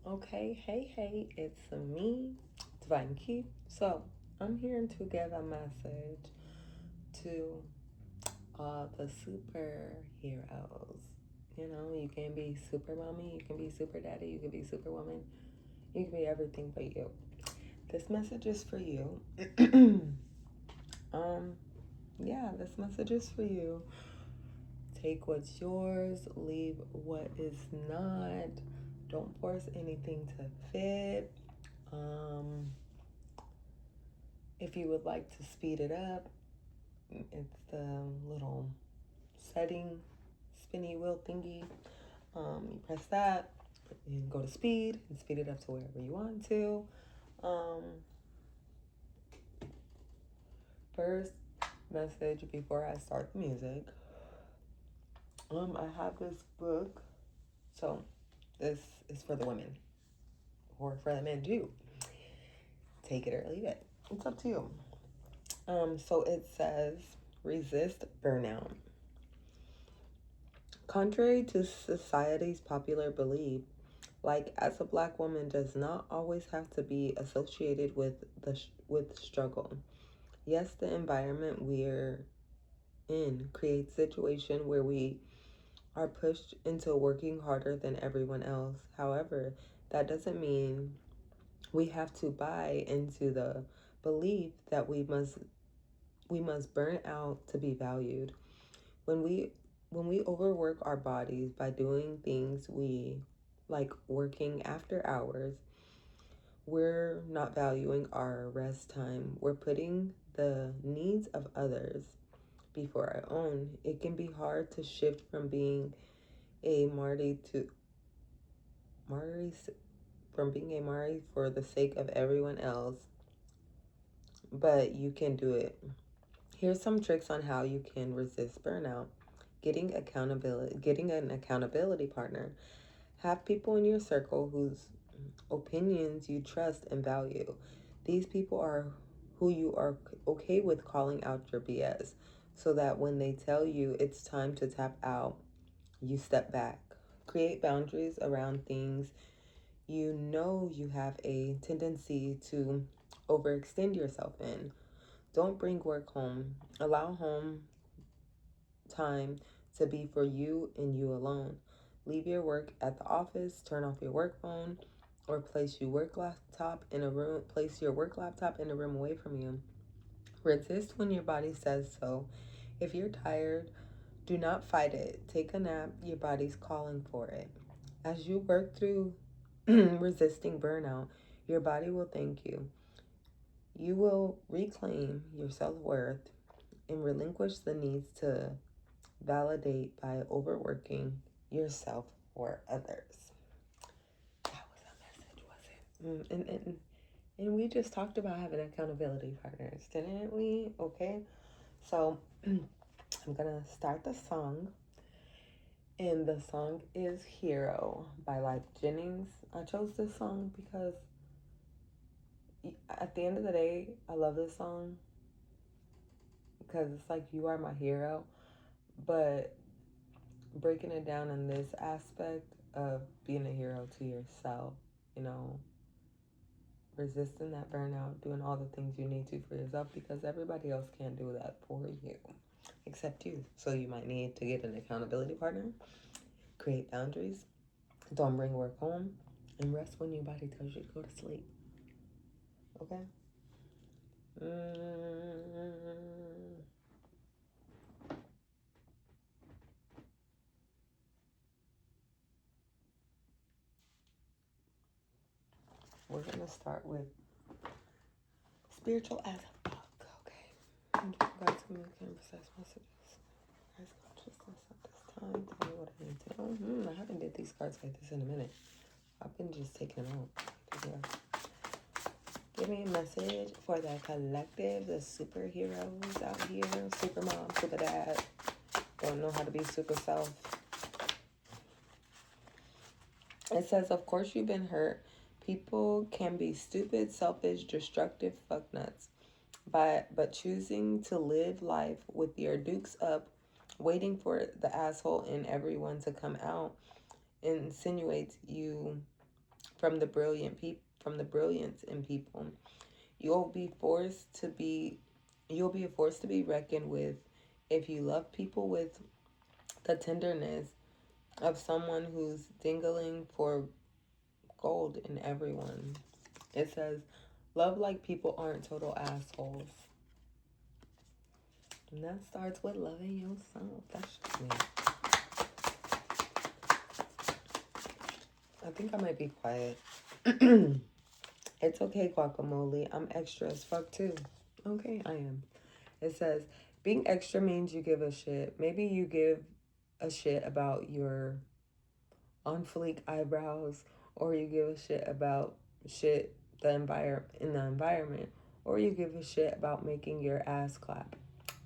Okay, hey, it's me, Divine Key. So, I'm here to give a message to all the superheroes. You know, you can be super mommy, you can be super daddy, you can be superwoman, you can be everything but you. This message is for you. um, yeah, this message is for you. Take what's yours, leave what is not. Don't force anything to fit. Um, if you would like to speed it up, it's the little setting spinny wheel thingy. You press that and go to speed and speed it up to wherever you want to. Um, First message before I start the music. I have this book. So this is for the women or for the men too. Take it or leave it. It's up to you. So it says resist burnout. Contrary to society's popular belief, like as a black woman does not always have to be associated with struggle. Yes, the environment we're in creates situation where we are pushed into working harder than everyone else. However, that doesn't mean we have to buy into the belief that we must burn out to be valued. When we overwork our bodies by doing things we like working after hours, we're not valuing our rest time. We're putting the needs of others before our own. It can be hard to shift from being a marty to martyr from being a marty for the sake of everyone else, but you can do it. Here's some tricks on how you can resist burnout. Getting an accountability partner. Have people in your circle whose opinions you trust and value. These people are who you are okay with calling out your BS, so that when they tell you it's time to tap out, you step back. Create boundaries around things you know you have a tendency to overextend yourself in. Don't bring work home. Allow home time to be for you and you alone. Leave your work at the office, turn off your work phone, or place your work laptop in a room away from you. Resist when your body says so. If you're tired, do not fight it. Take a nap. Your body's calling for it. As you work through resisting burnout, your body will thank you. You will reclaim your self worth and relinquish the needs to validate by overworking yourself or others. That was a message, was it? And we just talked about having accountability partners, didn't we? Okay. So I'm going to start the song. And the song is Hero by Life Jennings. I chose this song because at the end of the day, I love this song because it's like you are my hero. But breaking it down in this aspect of being a hero to yourself, you know, resisting that burnout, doing all the things you need to for yourself because everybody else can't do that for you except you. So you might need to get an accountability partner, create boundaries, don't bring work home, and rest when your body tells you to go to sleep. Okay? Mm. We're going to start with spiritual as a fuck. Okay. Back to me, can precise messages. Rise consciousness at this time. Tell me what I need to know. I haven't did these cards like this in a minute. I've been just taking them out. Yeah. Give me a message for the collective, the superheroes out here. Super mom, super dad. Don't know how to be super self. It says, of course you've been hurt. People can be stupid, selfish, destructive fucknuts. But choosing to live life with your dukes up, waiting for the asshole in everyone to come out, insinuates you from the brilliance in people. You'll be forced to be you'll be a force to be reckoned with if you love people with the tenderness of someone who's dingling for gold in everyone. It says, love like people aren't total assholes. And that starts with loving yourself. That's just me. I think I might be quiet. It's okay, guacamole. I'm extra as fuck too. Okay, I am. It says, being extra means you give a shit. Maybe you give a shit about your on fleek eyebrows, or you give a shit about shit in the environment, or you give a shit about making your ass clap.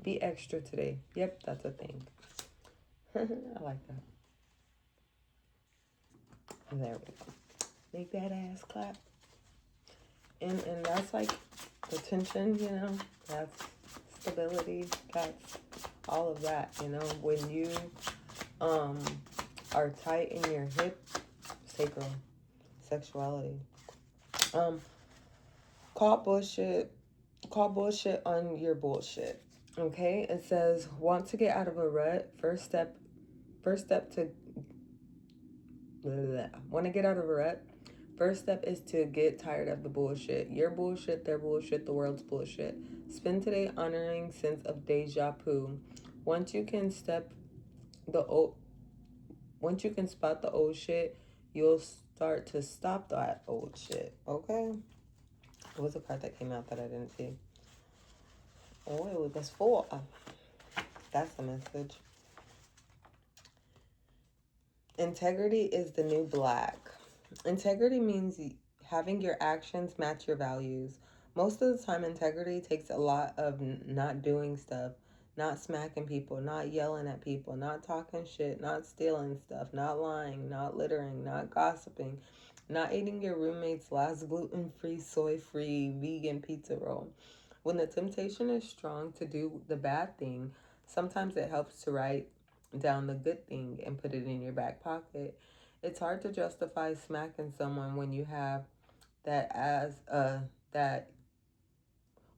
Be extra today. Yep, that's a thing. I like that. There we go. Make that ass clap. And that's like the tension, you know, that's stability, that's all of that, you know. When you are tight in your hip, sacral, sexuality. Call bullshit on your bullshit. Okay? It says, want to get out of a rut, first step to want to get out of a rut. First step is to get tired of the bullshit. Your bullshit, their bullshit, the world's bullshit. Spend today honoring sense of deja vu. Once you can spot the old shit, you'll start to stop that old shit. Okay? What was the part that came out that I didn't see? Oh, it was 4. That's the message. Integrity is the new black. Integrity means having your actions match your values. Most of the time, integrity takes a lot of not doing stuff, not smacking people, not yelling at people, not talking shit, not stealing stuff, not lying, not littering, not gossiping, not eating your roommate's last gluten-free, soy-free, vegan pizza roll. When the temptation is strong to do the bad thing, sometimes it helps to write down the good thing and put it in your back pocket. It's hard to justify smacking someone when you have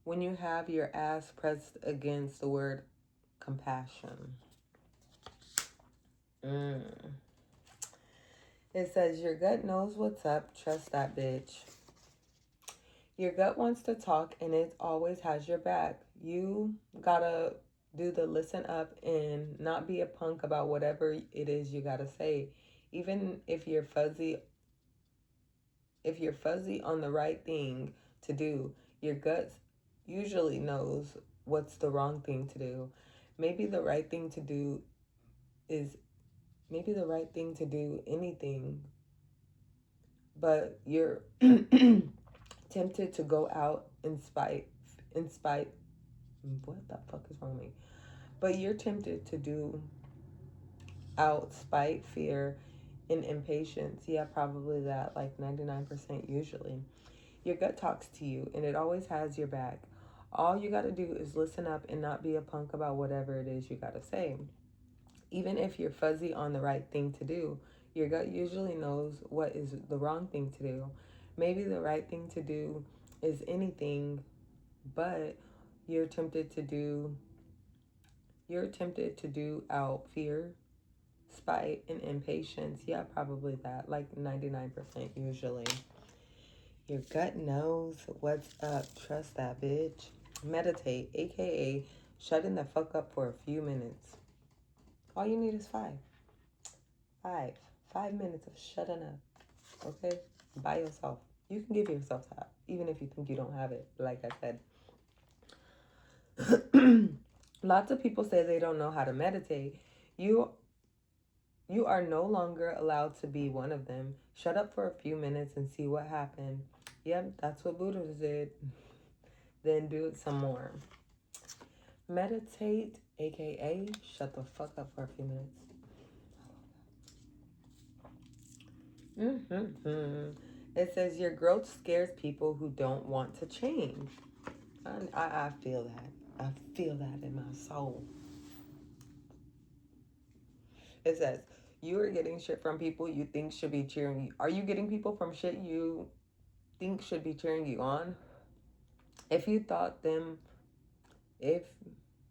when you have your ass pressed against the word compassion. It says, your gut knows what's up. Trust that bitch. Your gut wants to talk and it always has your back. You gotta do the listen up and not be a punk about whatever it is you gotta say. Even if you're fuzzy on the right thing to do, your gut usually knows what's the wrong thing to do. Maybe the right thing to do anything, but you're tempted to go out in spite. What the fuck is wrong with me? But you're tempted to do out spite, fear, and impatience. Yeah, probably that, like 99% usually. Your gut talks to you, and it always has your back. All you got to do is listen up and not be a punk about whatever it is you got to say. Even if you're fuzzy on the right thing to do, your gut usually knows what is the wrong thing to do. Maybe the right thing to do is anything, but you're tempted to do out fear, spite, and impatience. Yeah, probably that, like 99% usually. Your gut knows what's up. Trust that bitch. Meditate, aka shutting the fuck up for a few minutes. All you need is 5 minutes of shutting up. Okay? By yourself. You can give yourself that, even if you think you don't have it, like I said. Lots of people say they don't know how to meditate. You are no longer allowed to be one of them. Shut up for a few minutes and see what happened. Yep, that's what Buddha did. Then do it some more. Meditate, aka shut the fuck up for a few minutes. It says your growth scares people who don't want to change. I feel that. I feel that in my soul. It says You are getting shit from people you think should be cheering you. Are you getting people from shit you think should be cheering you on? If you thought them, if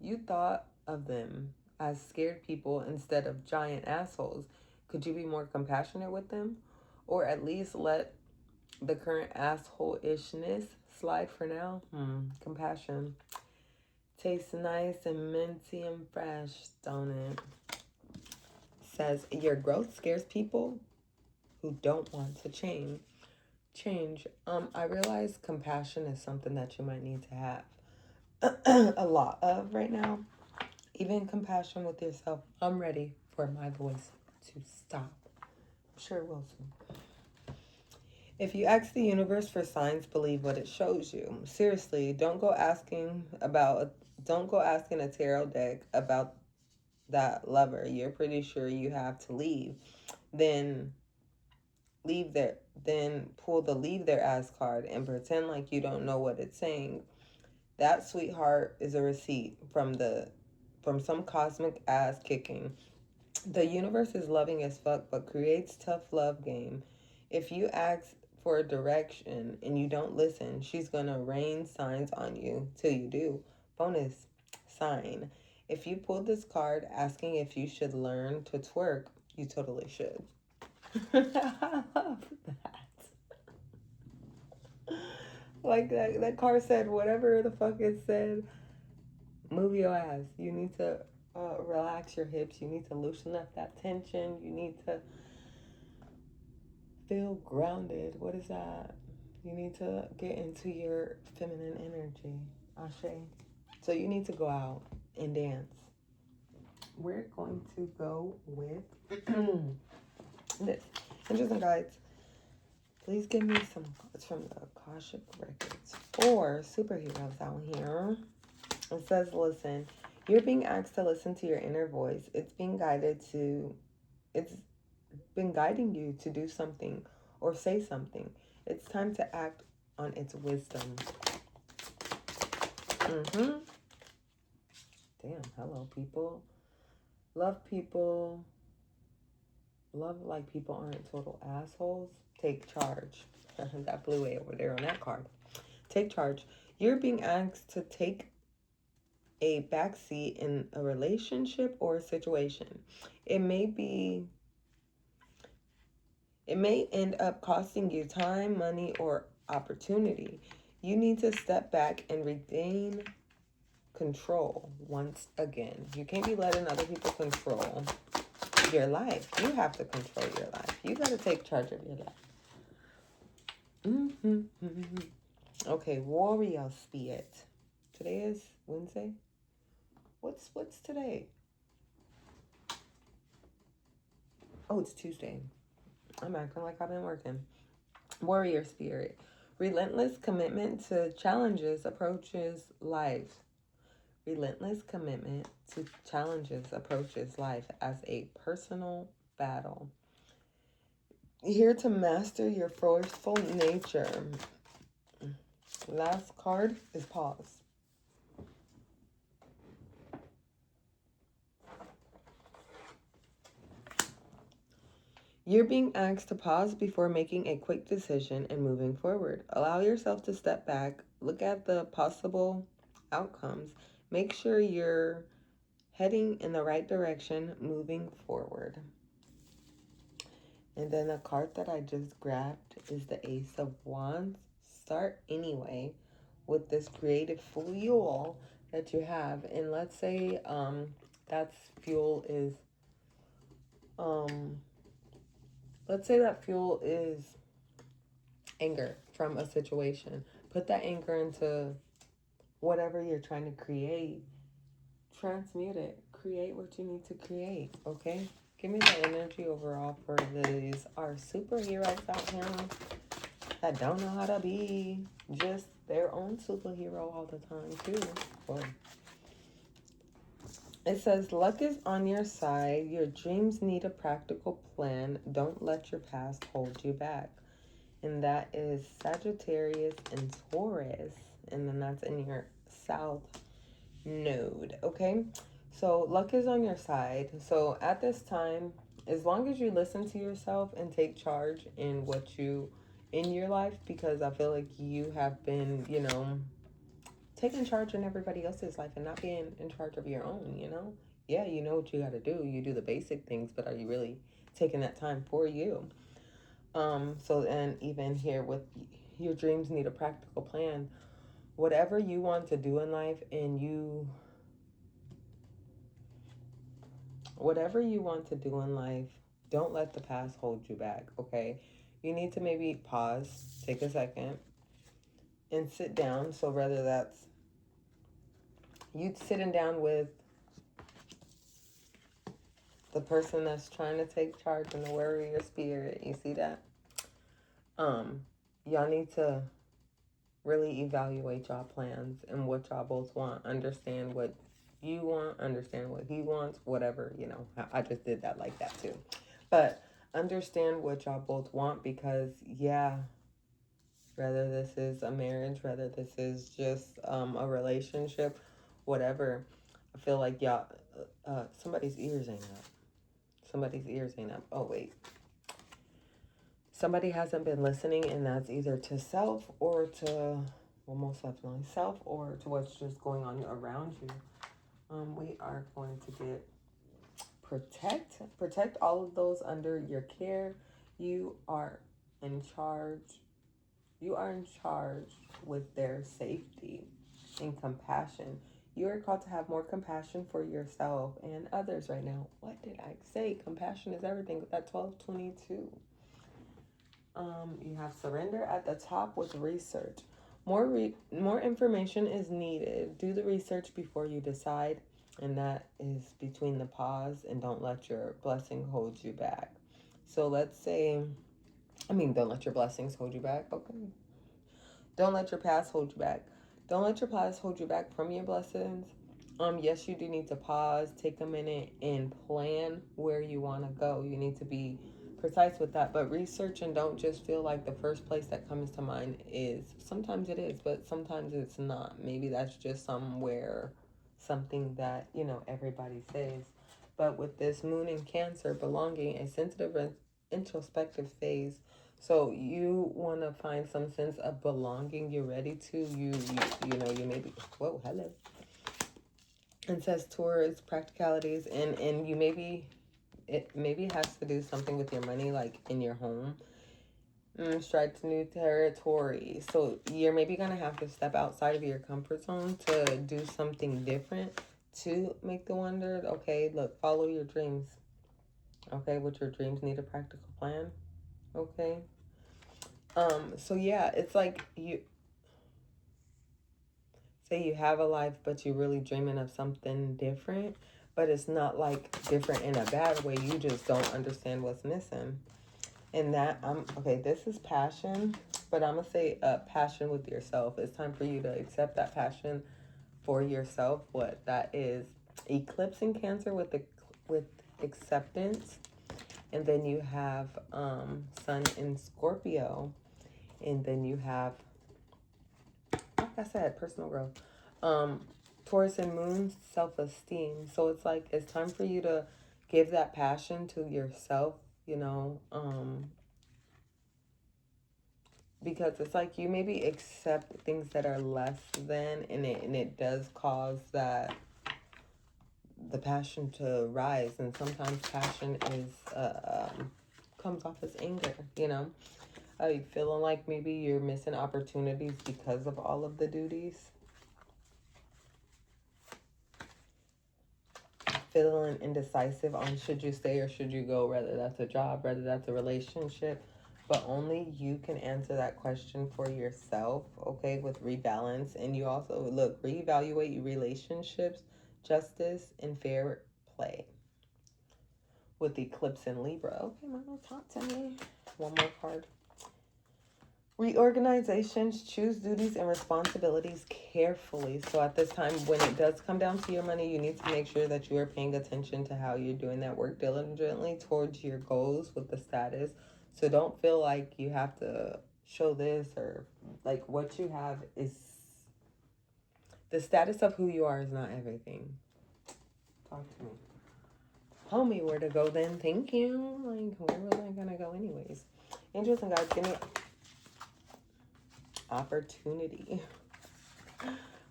you thought of them as scared people instead of giant assholes, could you be more compassionate with them? Or at least let the current asshole-ishness slide for now? Compassion. Tastes nice and minty and fresh, don't it? Says your growth scares people who don't want to change. I realize compassion is something that you might need to have a lot of right now. Even compassion with yourself. I'm ready for my voice to stop. I'm sure it will soon. If you ask the universe for signs, believe what it shows you. Seriously, don't go asking a tarot deck about that lover you're pretty sure you have to leave. Then pull the leave their ass card and pretend like you don't know what it's saying. That sweetheart is a receipt from some cosmic ass kicking. The universe is loving as fuck but creates tough love game. If you ask for a direction and you don't listen, she's gonna rain signs on you till you do. Bonus sign. If you pulled this card asking if you should learn to twerk, you totally should. I love that. Like that card said whatever the fuck it said. Move your ass. You need to relax your hips. You need to loosen up that tension. You need to feel grounded. What is that? You need to get into your feminine energy. Ashe. So you need to go out and dance. We're going to go with this. Interesting guides. Please give me some cards from the Akashic Records or superheroes out here. It says, listen, you're being asked to listen to your inner voice. It's been guiding you to do something or say something. It's time to act on its wisdom. Damn, hello, people. Love people. Love like people aren't total assholes. Take charge. That blew way over there on that card. Take charge. You're being asked to take a backseat in a relationship or a situation. It may end up costing you time, money, or opportunity. You need to step back and regain control once again. You can't be letting other people control your life. You have to control your life. You got to take charge of your life. Okay, warrior spirit. Today is Wednesday. What's today? Oh, it's Tuesday. I'm acting like I've been working. Warrior spirit. Relentless commitment to challenges approaches life. Relentless commitment to challenges approaches life as a personal battle. Here to master your forceful nature. Last card is pause. You're being asked to pause before making a quick decision and moving forward. Allow yourself to step back, look at the possible outcomes, make sure you're heading in the right direction, moving forward. And then the card that I just grabbed is the Ace of Wands. Start anyway with this creative fuel that you have. And let's say that fuel is anger from a situation. Put that anger into whatever you're trying to create. Transmute it. Create what you need to create, okay? Give me the energy overall for these our superheroes out here that don't know how to be just their own superhero all the time, too. Boy. It says, luck is on your side. Your dreams need a practical plan. Don't let your past hold you back. And that is Sagittarius and Taurus. And then that's in your South Node, okay? So luck is on your side. So at this time, as long as you listen to yourself and take charge in in your life, because I feel like you have been, taking charge in everybody else's life and not being in charge of your own. Yeah, you know what you got to do. You do the basic things, but are you really taking that time for you? So, and even here with your dreams need a practical plan. Whatever you want to do in life whatever you want to do in life, don't let the past hold you back, okay? You need to maybe pause, take a second, and sit down. So whether that's you sitting down with the person that's trying to take charge in the warrior spirit, you see that? Y'all need to really evaluate y'all plans and what y'all both want. Understand what you want, understand what he wants, whatever, I just did that like that too. But understand what y'all both want, because yeah, whether this is a marriage, whether this is just a relationship, whatever, I feel like y'all, somebody's ears ain't up. Somebody's ears ain't up. Oh, wait. Somebody hasn't been listening, and that's either to self or to, well, most definitely self, or to what's just going on around you. We are going to get protect all of those under your care. You are in charge. You are in charge with their safety and compassion. You are called to have more compassion for yourself and others right now. What did I say? Compassion is everything. That 1222. You have surrender at the top with research. More information is needed. Do the research before you decide, and that is between the pause and don't let your blessing hold you back. So let's say, don't let your blessings hold you back. Okay. Don't let your past hold you back. Don't let your past hold you back from your blessings. Yes, you do need to pause, take a minute, and plan where you want to go. You need to be precise with that, but research, and don't just feel like the first place that comes to mind is. Sometimes it is, but sometimes it's not. Maybe that's just something that everybody says. But with this moon in Cancer, belonging, a sensitive and introspective phase. So you want to find some sense of belonging. You're ready to. You maybe. Whoa, hello. It says tours, practicalities, and you maybe. It maybe has to do something with your money, like in your home. Stride to new territory. So you're maybe going to have to step outside of your comfort zone to do something different to make the wonder. Okay, look, follow your dreams. Okay, what your dreams need a practical plan. Okay. So yeah, it's like you say you have a life, but you're really dreaming of something different, but it's not like different in a bad way. You just don't understand what's missing. And that, this is passion, but I'm going to say passion with yourself. It's time for you to accept that passion for yourself. What that is, eclipse in Cancer with acceptance. And then you have Sun in Scorpio. And then you have, like I said, personal growth. Taurus and Moon, self-esteem. So it's like, it's time for you to give that passion to yourself, because it's like you maybe accept things that are less than, and it does cause that the passion to rise. And sometimes passion is comes off as anger, you feeling like maybe you're missing opportunities because of all of the duties. Feeling indecisive on should you stay or should you go, whether that's a job, whether that's a relationship. But only you can answer that question for yourself, okay, with rebalance. And you also, look, reevaluate your relationships, justice, and fair play. With eclipse in Libra. Okay, Mama, talk to me. One more card. Reorganizations, choose duties and responsibilities carefully. So at this time, when it does come down to your money, you need to make sure that you are paying attention to how you're doing that work diligently towards your goals with the status. So don't feel like you have to show this, or like what you have is, the status of who you are is not everything. Talk to me. Homie, where to go then? Thank you. Like, where was I gonna go anyways? Angels and guides, give me opportunity.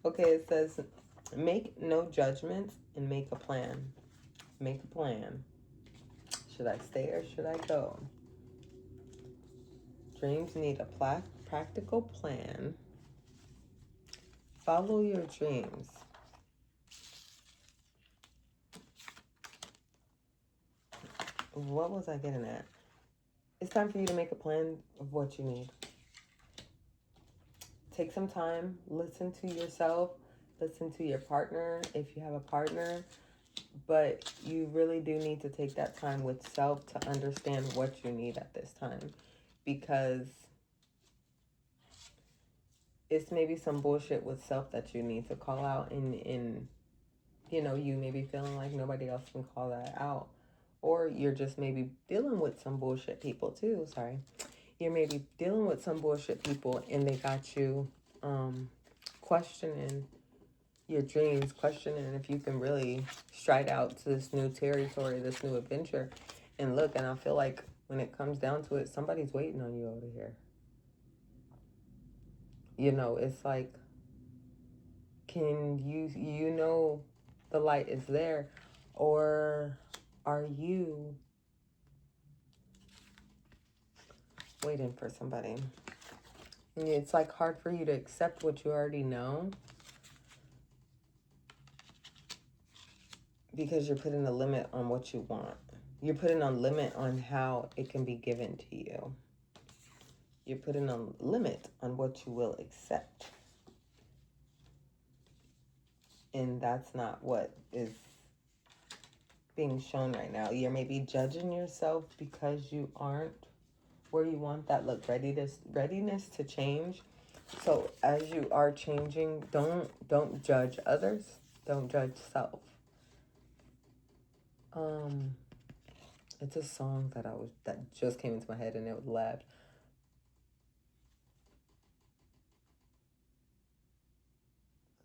Okay, it says, make no judgments and make a plan. Make a plan. Should I stay or should I go? Dreams need a practical plan. Follow your dreams. What was I getting at? It's time for you to make a plan of what you need. Take some time, listen to yourself, listen to your partner if you have a partner, but you really do need to take that time with self to understand what you need at this time, because it's maybe some bullshit with self that you need to call out, and you know, you may be feeling like nobody else can call that out, or you're just maybe dealing with some bullshit people too. You're maybe dealing with some bullshit people and they got you questioning your dreams, questioning if you can really stride out to this new territory, this new adventure. And look, and I feel like when it comes down to it, somebody's waiting on you over here. You know, it's like, can you know the light is there, or are you waiting for somebody? It's like hard for you to accept what you already know because you're putting a limit on what you want. You're putting a limit on how it can be given to you. You're putting a limit on what you will accept. And that's not what is being shown right now. You're maybe judging yourself because you aren't where you want that look, readiness to change. So as you are changing, don't judge others. Don't judge self. It's a song that just came into my head and it left.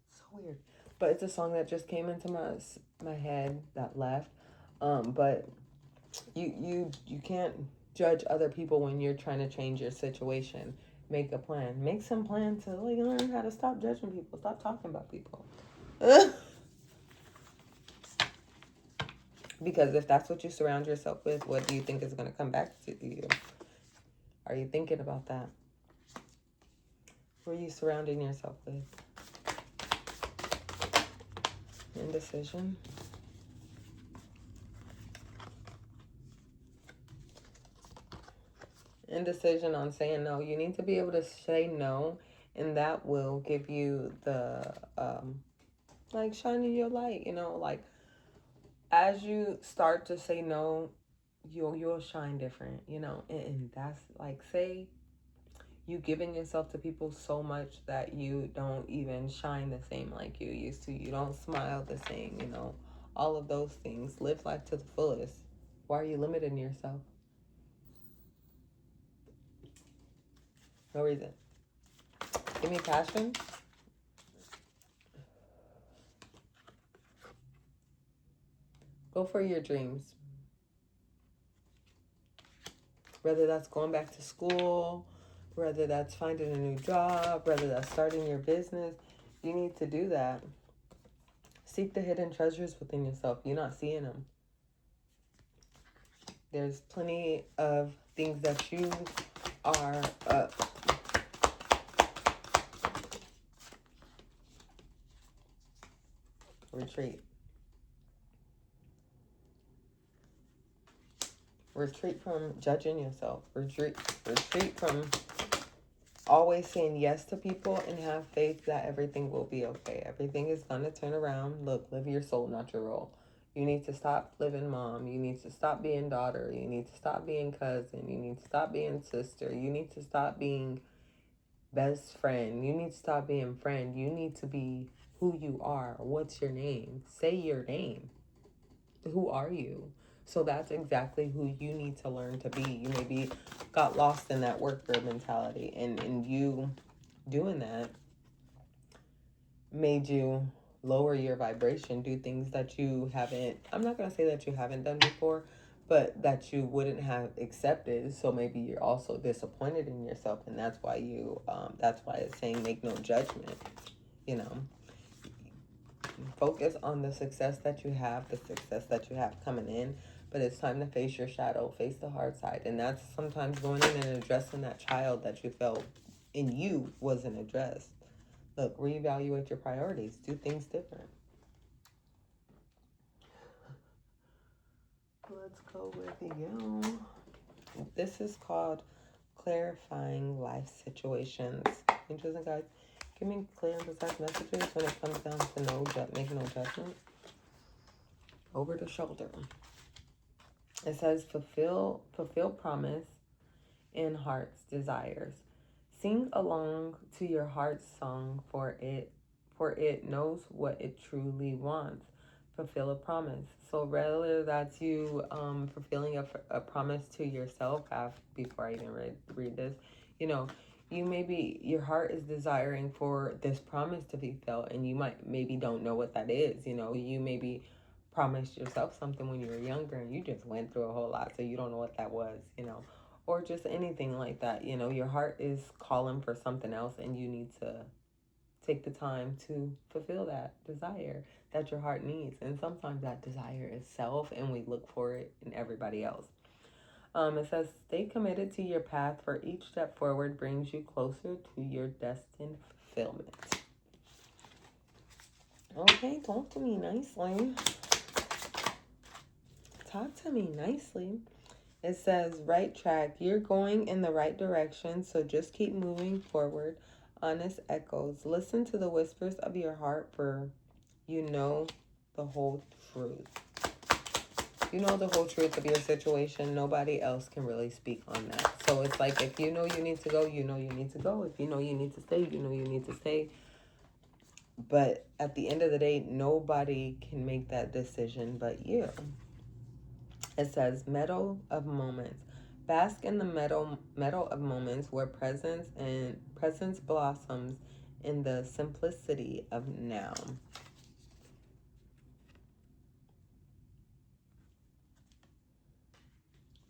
It's so weird. But it's a song that just came into my head that left. But you can't judge other people when you're trying to change your situation. Make a plan. Make some plan to like learn how to stop judging people. Stop talking about people. Because if that's what you surround yourself with, what do you think is going to come back to you? Are you thinking about that? Who are you surrounding yourself with? Indecision. Indecision on saying no. You need to be able to say no, and that will give you the like shining your light, you know, like as you start to say no, you'll shine different, you know. And that's like, say you giving yourself to people so much that you don't even shine the same like you used to. You don't smile the same, you know. All of those things. Live life to the fullest. Why are you limiting yourself? No reason. Give me passion. Go for your dreams. Whether that's going back to school, whether that's finding a new job, whether that's starting your business, you need to do that. Seek the hidden treasures within yourself. You're not seeing them. There's plenty of things that you are retreat. Retreat from judging yourself. Retreat from always saying yes to people, and have faith that everything will be okay. Everything is going to turn around. Look, live your soul, not your role. You need to stop living mom. You need to stop being daughter. You need to stop being cousin. You need to stop being sister. You need to stop being best friend. You need to stop being friend. You need to be who you are. What's your name? Say your name. Who are you? So that's exactly who you need to learn to be. You maybe got lost in that worker mentality, and you doing that made you lower your vibration, do things that you haven't, I'm not going to say that you haven't done before, but that you wouldn't have accepted. So maybe you're also disappointed in yourself, and that's why that's why it's saying make no judgment. You know, focus on the success that you have, coming in, but it's time to face your shadow, face the hard side. And that's sometimes going in and addressing that child that you felt in you wasn't addressed. Look, reevaluate your priorities, do things different. Let's go with you. This is called clarifying life situations. Angels and guides, give me clear and precise messages when it comes down to making no judgment. Over the shoulder. It says fulfill promise in heart's desires. Sing along to your heart's song, for it knows what it truly wants. Fulfill a promise. So whether that's you fulfilling a promise to yourself, before I even read this, you know, your heart is desiring for this promise to be felt, and you maybe don't know what that is. You know, you maybe promised yourself something when you were younger and you just went through a whole lot, so you don't know what that was, you know, or just anything like that. You know, your heart is calling for something else, and you need to take the time to fulfill that desire that your heart needs. And sometimes that desire is self, and we look for it in everybody else. It says, stay committed to your path, for each step forward brings you closer to your destined fulfillment. Okay, talk to me nicely. Talk to me nicely. It says, right track. You're going in the right direction, so just keep moving forward. Honest echoes. Listen to the whispers of your heart, for you know the whole truth. You know the whole truth of your situation. Nobody else can really speak on that. So it's like, if you know you need to go, you know you need to go. If you know you need to stay, you know you need to stay. But at the end of the day, nobody can make that decision but you. It says, meadow of moments. Bask in the meadow of moments where presence blossoms in the simplicity of now.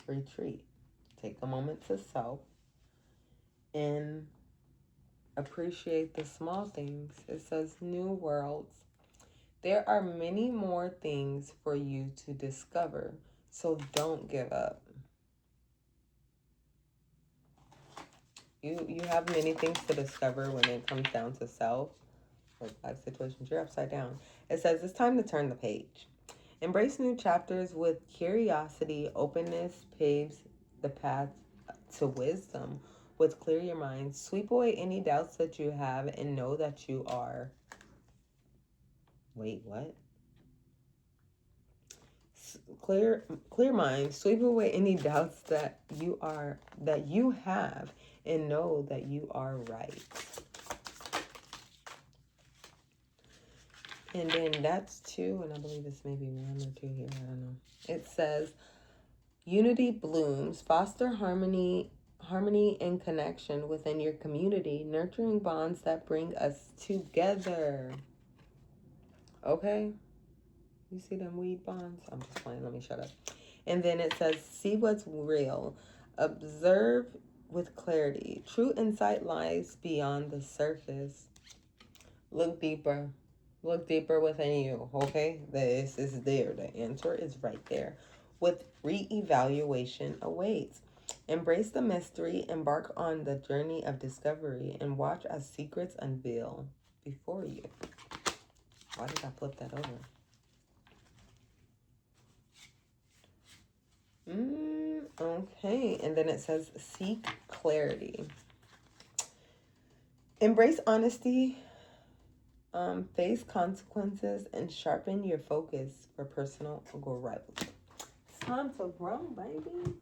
Retreat. Take a moment to self and appreciate the small things. It says, new worlds. There are many more things for you to discover, so don't give up. You have many things to discover when it comes down to self or life situations. You're upside down. It says it's time to turn the page. Embrace new chapters with curiosity. Openness paves the path to wisdom. With clear your mind, sweep away any doubts that you have, and know that you are. Wait, what? Clear mind, sweep away any doubts that you have, and know that you are right. And then that's 2, and I believe it's maybe 1 or 2 here, I don't know. It says, unity blooms, foster harmony and connection within your community, nurturing bonds that bring us together. Okay? You see them weed bonds? I'm just playing, let me shut up. And then it says, see what's real. Observe with clarity. True insight lies beyond the surface. Look deeper. Look deeper within you, okay? This is there. The answer is right there. With re-evaluation awaits. Embrace the mystery. Embark on the journey of discovery, and watch as secrets unveil before you. Why did I flip that over? Okay, and then it says, seek clarity. Embrace honesty, face consequences, and sharpen your focus for personal growth. It's time to grow, baby.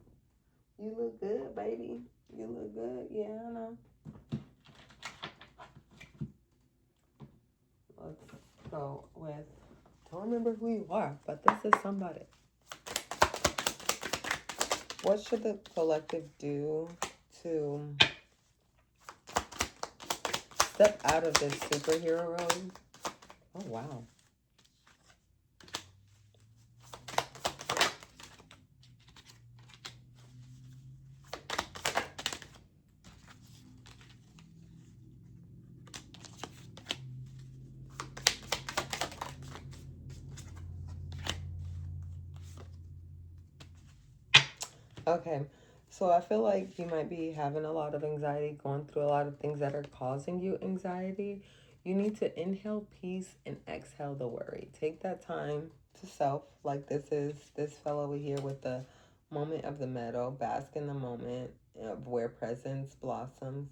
You look good, baby. You look good. Yeah, I know. Let's go with, don't remember who you are, but this is somebody. What should the collective do to step out of this superhero role Oh, wow. Okay. So I feel like you might be having a lot of anxiety, going through a lot of things that are causing you anxiety. You need to inhale peace and exhale the worry. Take that time to self, like this fellow over here with the moment of the meadow. Bask in the moment of where presence blossoms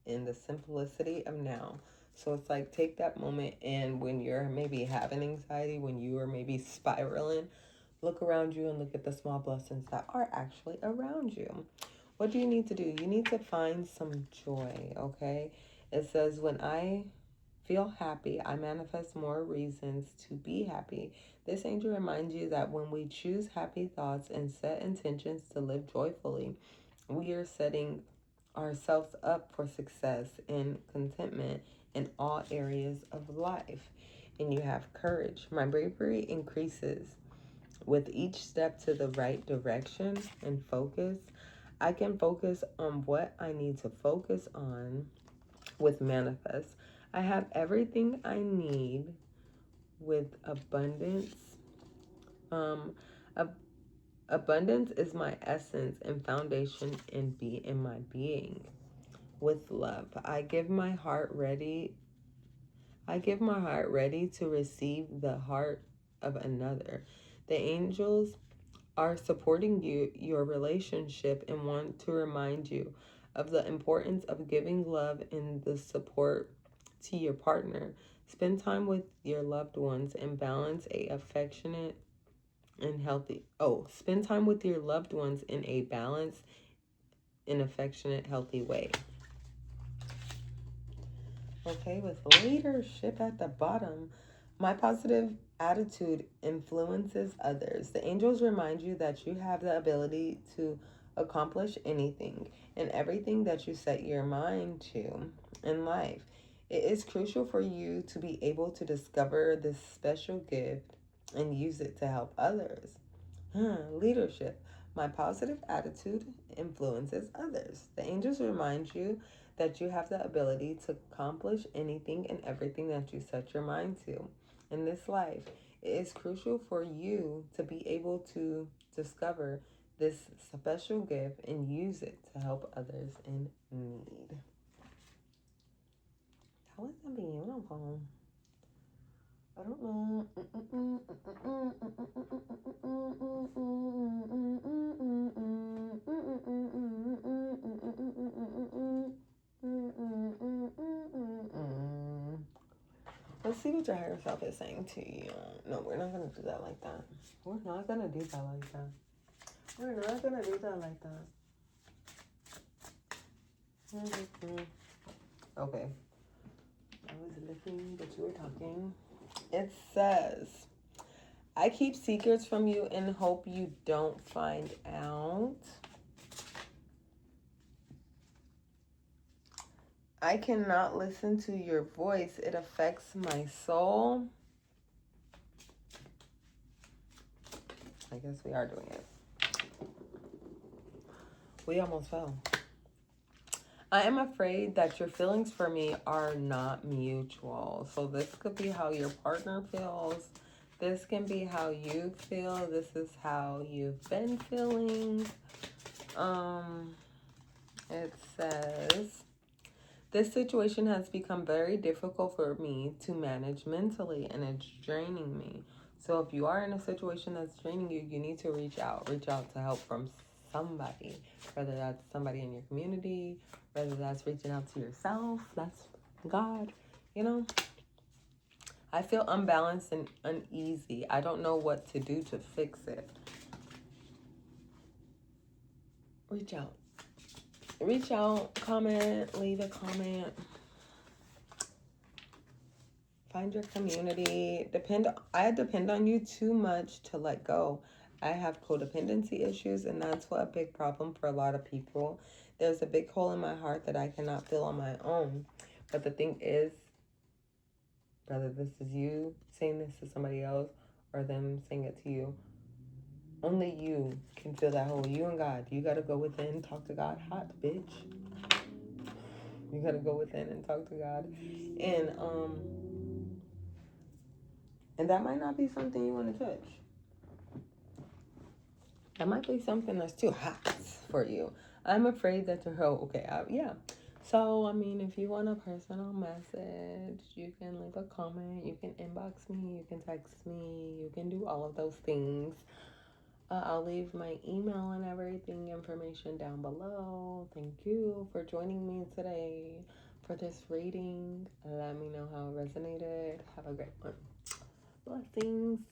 in the simplicity of now. So it's like take that moment, and when you're maybe having anxiety, when you are maybe spiraling, look around you and look at the small blessings that are actually around you. What do you need to do? You need to find some joy, okay? It says, when I feel happy, I manifest more reasons to be happy. This angel reminds you that when we choose happy thoughts and set intentions to live joyfully, we are setting ourselves up for success and contentment in all areas of life. And you have courage. My bravery increases with each step to the right direction and focus. I can focus on what I need to focus on with manifest. I have everything I need with abundance. Um, ab- Abundance is my essence and foundation in my being. With love, I give my heart ready to receive the heart of another. The angels are supporting your relationship, and want to remind you of the importance of giving love and the support to your partner. Spend time with your loved ones and balance a affectionate and healthy. Oh, spend time with your loved ones in a balanced and affectionate, healthy way. Okay, with leadership at the bottom, my positive attitude influences others. The angels remind you that you have the ability to accomplish anything and everything that you set your mind to in life. It is crucial for you to be able to discover this special gift and use it to help others. Leadership. My positive attitude influences others. The angels remind you that you have the ability to accomplish anything and everything that you set your mind to in this life. It is crucial for you to be able to discover this special gift and use it to help others in need. How is that beautiful? I don't know. Let's see what your higher self is saying to you. No, we're not gonna do that like that. We're not gonna do that like that. We're not gonna do that like that. Okay. I was listening, but you were talking. It says, I keep secrets from you and hope you don't find out. I cannot listen to your voice. It affects my soul. I guess we are doing it. We almost fell. I am afraid that your feelings for me are not mutual. So this could be how your partner feels. This can be how you feel. This is how you've been feeling. It says, this situation has become very difficult for me to manage mentally, and it's draining me. So if you are in a situation that's draining you, you need to reach out. Reach out to help from somebody, whether that's somebody in your community, whether that's reaching out to yourself, that's God, you know. I feel unbalanced and uneasy. I don't know what to do to fix it. Reach out. Reach out, comment, leave a comment. Find your community. I depend on you too much to let go. I have codependency issues, and that's what a big problem for a lot of people. There's a big hole in my heart that I cannot fill on my own. But the thing is, whether this is you saying this to somebody else or them saying it to you. Only you can fill that hole. You and God. You gotta go within, talk to God. Hot bitch. You gotta go within and talk to God. And that might not be something you want to touch. That might be something that's too hot for you. I'm afraid that you're okay. Yeah. So, I mean, if you want a personal message, you can leave a comment, you can inbox me, you can text me, you can do all of those things. I'll leave my email and everything information down below. Thank you for joining me today for this reading. Let me know how it resonated. Have a great one. Blessings.